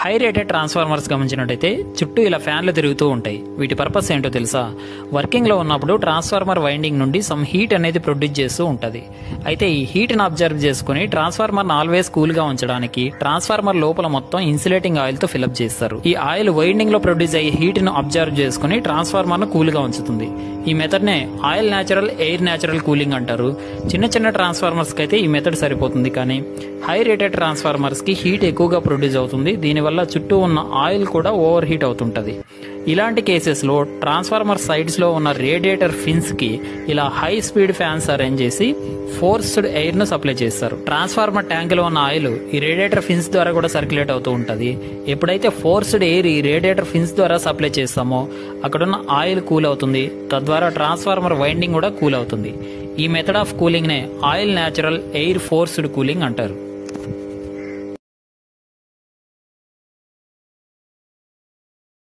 High rated transformers గమనించినట్టయితే చుట్టూ ఇలా ఫ్యాన్లు తిరుగుతూ ఉంటాయి. వీటి పర్పస్ ఏంటో తెలుసా? వర్కింగ్ లో ఉన్నప్పుడు ట్రాన్స్ఫార్మర్ వైండింగ్ నుండి సమ్ హీట్ అనేది ప్రొడ్యూస్ చేస్తూ ఉంటది. అయితే ఈ హీట్ ని అబ్జర్వ్ చేసుకుని ట్రాన్స్ఫార్మర్ ఆల్వేస్ కూల్ గా ఉంచడానికి ట్రాన్స్ఫార్మర్ లోపల మొత్తం ఇన్సులేటింగ్ ఆయిల్ తో ఫిల్అప్ చేస్తారు. ఈ ఆయిల్ వైండింగ్ లో ప్రొడ్యూస్ అయ్యే హీట్ ను అబ్జర్వ్ చేసుకుని ట్రాన్స్ఫార్మర్ ను కూల్ గా ఉంచుతుంది. ఈ మెథడ్ నే oil natural, air natural cooling అంటారు. చిన్న చిన్న ట్రాన్స్ఫార్మర్స్ కి అయితే ఈ మెథడ్ సరిపోతుంది, కానీ హై రేటెడ్ ట్రాన్స్ఫార్మర్స్ కి హీట్ ఎక్కువగా ప్రొడ్యూస్ అవుతుంది. దీనివల్ల చుట్టూ ఉన్న ఆయిల్ కూడా ఓవర్ హీట్ అవుతుంటది. ఇలాంటి కేసెస్ లో ట్రాన్స్ఫార్మర్ సైడ్స్ లో ఉన్న రేడియేటర్ ఫిన్స్ కి ఇలా హై స్పీడ్ ఫ్యాన్స్ అరేంజ్ చేసి ఫోర్స్డ్ ఎయిర్ ను సప్లై చేస్తారు. ట్రాన్స్ఫార్మర్ ట్యాంక్ లో ఉన్న ఆయిల్ ఈ రేడియేటర్ ఫిన్స్ ద్వారా కూడా సర్క్యులేట్ అవుతూ ఉంటది. ఎప్పుడైతే ఫోర్స్డ్ ఎయిర్ ఈ రేడియేటర్ ఫిన్స్ ద్వారా సప్లై చేస్తామో అక్కడున్న ఆయిల్ కూల్ అవుతుంది. తద్వారా ట్రాన్స్ఫార్మర్ వైండింగ్ కూడా కూల్ అవుతుంది. ఈ మెథడ్ ఆఫ్ కూలింగ్ నే oil natural, air forced cooling అంటారు.